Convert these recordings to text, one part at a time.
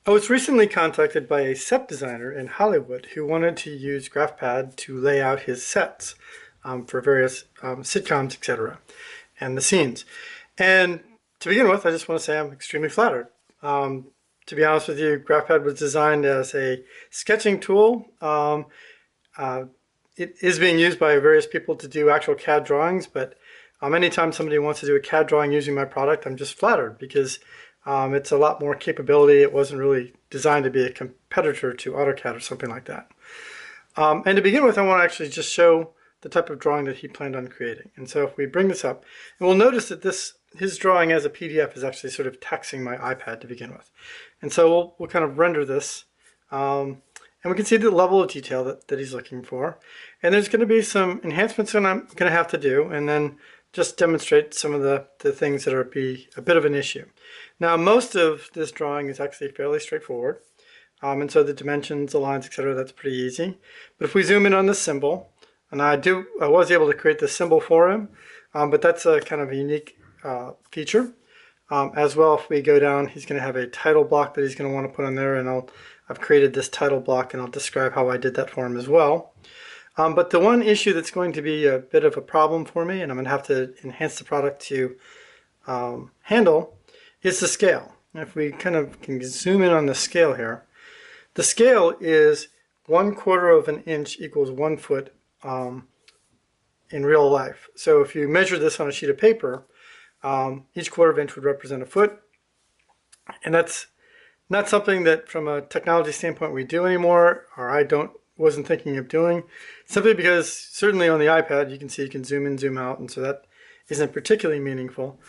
I was recently contacted by a set designer in Hollywood who wanted to use GraphPad to lay out his sets for various sitcoms, etc., and the scenes. And to begin with, I just want to say I'm extremely flattered. Um, to be honest with you, GraphPad was designed as a sketching tool. Uh, it is being used by various people to do actual CAD drawings, but anytime somebody wants to do a CAD drawing using my product, I'm just flattered because it's a lot more capability. It wasn't really designed to be a competitor to AutoCAD or something like that. And to begin with, I want to actually just show the type of drawing that he planned on creating. And so if we bring this up, and we'll notice that his drawing as a PDF is actually sort of taxing my iPad to begin with. And so we'll kind of render this. And we can see the level of detail that he's looking for. And there's going to be some enhancements that I'm going to have to do, and then just demonstrate some of the things that are be a bit of an issue. Now, most of this drawing is actually fairly straightforward. And so the dimensions, the lines, etc., that's pretty easy. But if we zoom in on the symbol, and I was able to create the symbol for him, but that's a kind of a unique feature. As well, if we go down, he's going to have a title block that he's going to want to put on there, and I've created this title block, and I'll describe how I did that for him as well. But the one issue that's going to be a bit of a problem for me, and I'm going to have to enhance the product to handle, is the scale. If we kind of can zoom in on the scale here, the scale is 1/4 of an inch equals 1 foot in real life. So if you measure this on a sheet of paper, each 1/4 inch would represent a foot, and that's not something that from a technology standpoint we do anymore, or wasn't thinking of doing, simply because certainly on the iPad you can see you can zoom in, zoom out, and so that isn't particularly meaningful.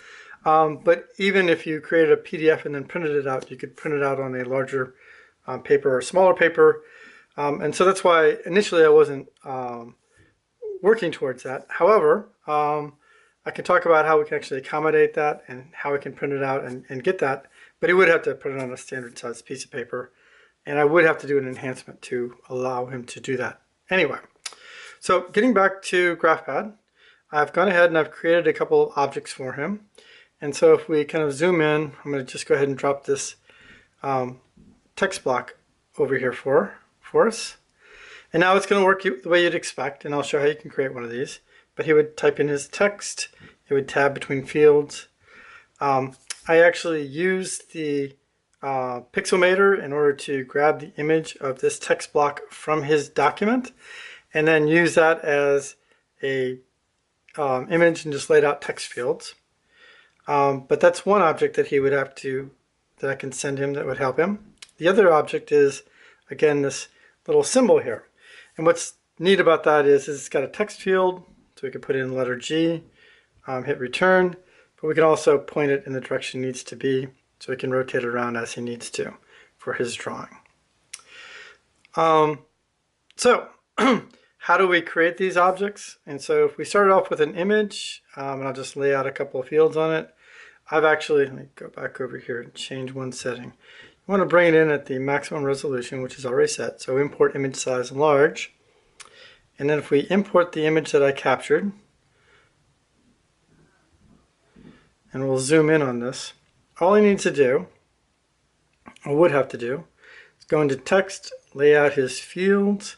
But even if you created a PDF and then printed it out, you could print it out on a larger paper or smaller paper. And so that's why initially I wasn't working towards that. However, I can talk about how we can actually accommodate that and how we can print it out and get that, but he would have to put it on a standard size piece of paper, and I would have to do an enhancement to allow him to do that. Anyway, so getting back to GraphPad, I've gone ahead and I've created a couple of objects for him. And so if we kind of zoom in, I'm going to just go ahead and drop this text block over here for us. And now it's going to work the way you'd expect, and I'll show how you can create one of these. But he would type in his text, he would tab between fields. I actually used the Pixelmator in order to grab the image of this text block from his document and then use that as a image and just laid out text fields. But that's one object that he would have to, that I can send him that would help him. The other object is, again, this little symbol here. And what's neat about that is it's got a text field, so we can put in the letter G, hit return, but we can also point it in the direction it needs to be, so we can rotate it around as he needs to for his drawing. So how do we create these objects? And so if we start off with an image, and I'll just lay out a couple of fields on it. Let me go back over here and change one setting. You want to bring it in at the maximum resolution, which is already set. So import image size large. And then if we import the image that I captured, and we'll zoom in on this, all he needs to do, or would have to do, is go into text, lay out his fields.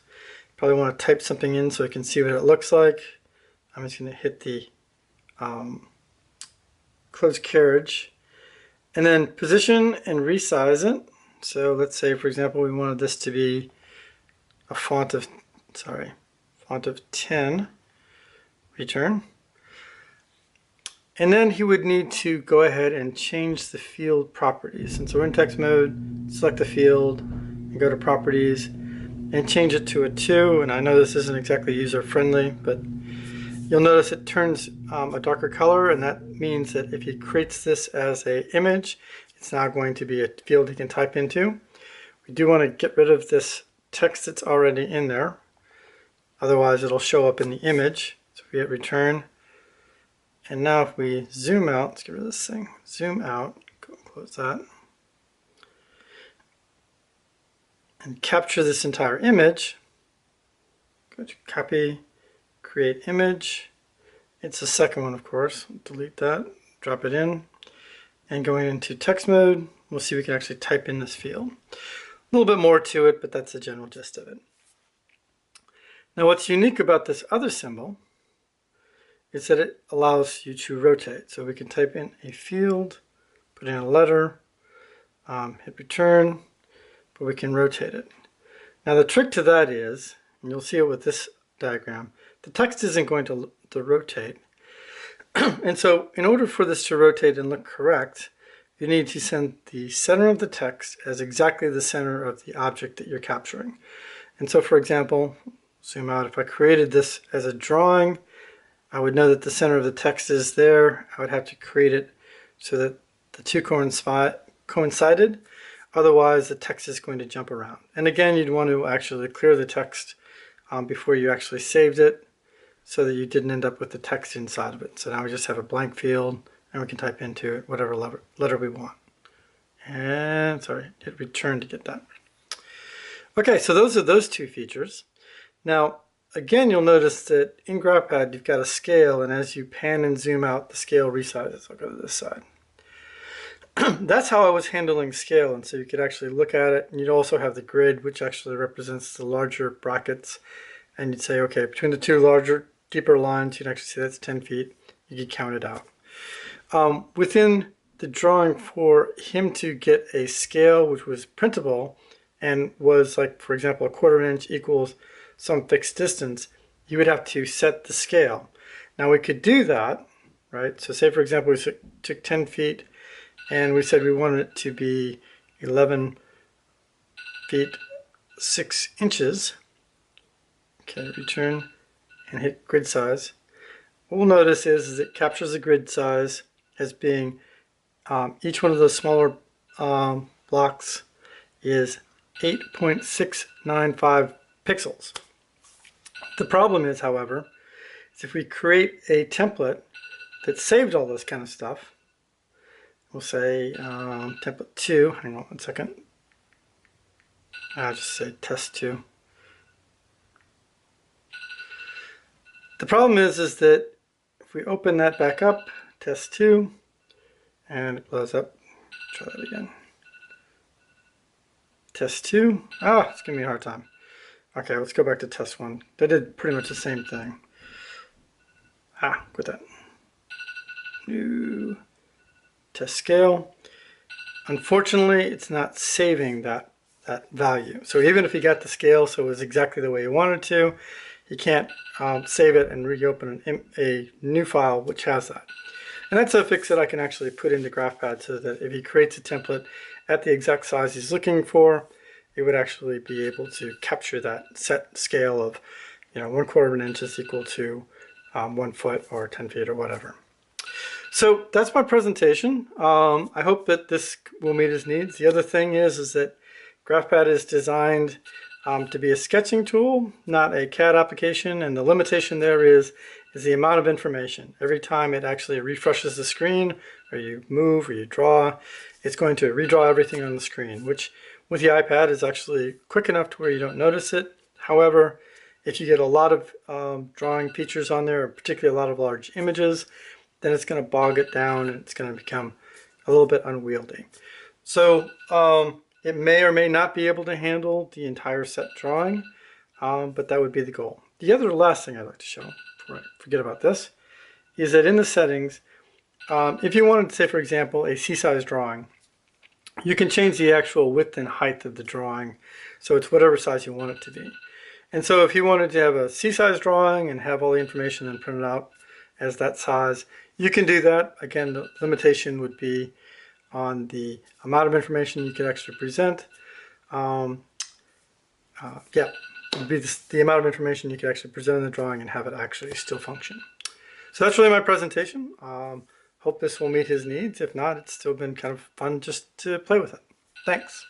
Probably want to type something in so I can see what it looks like. I'm just going to hit the close carriage, and then position and resize it. So let's say, for example, we wanted this to be a font of 10, return. And then he would need to go ahead and change the field properties. And so we're in text mode, select the field, and go to properties, and change it to a 2. And I know this isn't exactly user-friendly, but you'll notice it turns a darker color, and that means that if he creates this as an image, it's now going to be a field he can type into. We do want to get rid of this text that's already in there. Otherwise, it'll show up in the image. So we hit return. And now if we zoom out, let's get rid of this thing. Zoom out, go and close that. And capture this entire image. Go to copy, create image. It's the second one, of course. Delete that, drop it in. And going into text mode, we'll see we can actually type in this field. A little bit more to it, but that's the general gist of it. Now what's unique about this other symbol is that it allows you to rotate. So we can type in a field, put in a letter, hit return, but we can rotate it. Now the trick to that is, and you'll see it with this diagram, the text isn't going to rotate. And so in order for this to rotate and look correct, you need to send the center of the text as exactly the center of the object that you're capturing. And so for example, zoom out, if I created this as a drawing, I would know that the center of the text is there. I would have to create it so that the two coincided. Otherwise, the text is going to jump around. And again, you'd want to actually clear the text before you actually saved it so that you didn't end up with the text inside of it. So now we just have a blank field and we can type into it whatever letter we want. And sorry, hit return to get that. Okay, so those are those two features. Now, again, you'll notice that in GraphPad, you've got a scale, and as you pan and zoom out, the scale resizes. I'll go to this side. That's how I was handling scale, and so you could actually look at it, and you'd also have the grid, which actually represents the larger brackets, and you'd say, okay, between the two larger, deeper lines, you'd actually say that's 10 feet. You could count it out. Within the drawing, for him to get a scale which was printable and was like, for example, 1/4 inch equals some fixed distance, you would have to set the scale. Now we could do that, right? So say for example we took 10 feet and we said we wanted it to be 11 feet 6 inches. Okay, return and hit grid size. What we'll notice is it captures the grid size as being each one of those smaller blocks is 8.695 pixels. The problem is, however, is if we create a template that saved all this kind of stuff, we'll say template 2, hang on 1 second, I'll just say test 2. The problem is that if we open that back up, test 2, and it blows up, try that again. Test 2, it's giving me a hard time. Okay, let's go back to test 1. They did pretty much the same thing. Quit that. New test scale. Unfortunately, it's not saving that value. So even if you got the scale so it was exactly the way you wanted to, you can't save it and reopen a new file which has that. And that's a fix that I can actually put into GraphPad so that if he creates a template at the exact size he's looking for, it would actually be able to capture that set scale of, 1/4 inch is equal to 1 foot or 10 feet or whatever. So that's my presentation. I hope that this will meet his needs. The other thing is that GraphPad is designed to be a sketching tool, not a CAD application, and the limitation there is the amount of information. Every time it actually refreshes the screen, or you move, or you draw, it's going to redraw everything on the screen, which with the iPad is actually quick enough to where you don't notice it. However, if you get a lot of drawing features on there, particularly a lot of large images, then it's going to bog it down and it's going to become a little bit unwieldy. So it may or may not be able to handle the entire set drawing, but that would be the goal. The other last thing I'd like to show, before I forget about this, is that in the settings, if you wanted to say, for example, a C-size drawing, you can change the actual width and height of the drawing, so it's whatever size you want it to be. And so if you wanted to have a C-size drawing and have all the information then printed out as that size, you can do that. Again, the limitation would be on the amount of information you could actually present. It would be the amount of information you could actually present in the drawing and have it actually still function. So that's really my presentation. Hope this will meet his needs. If not, it's still been kind of fun just to play with it. Thanks.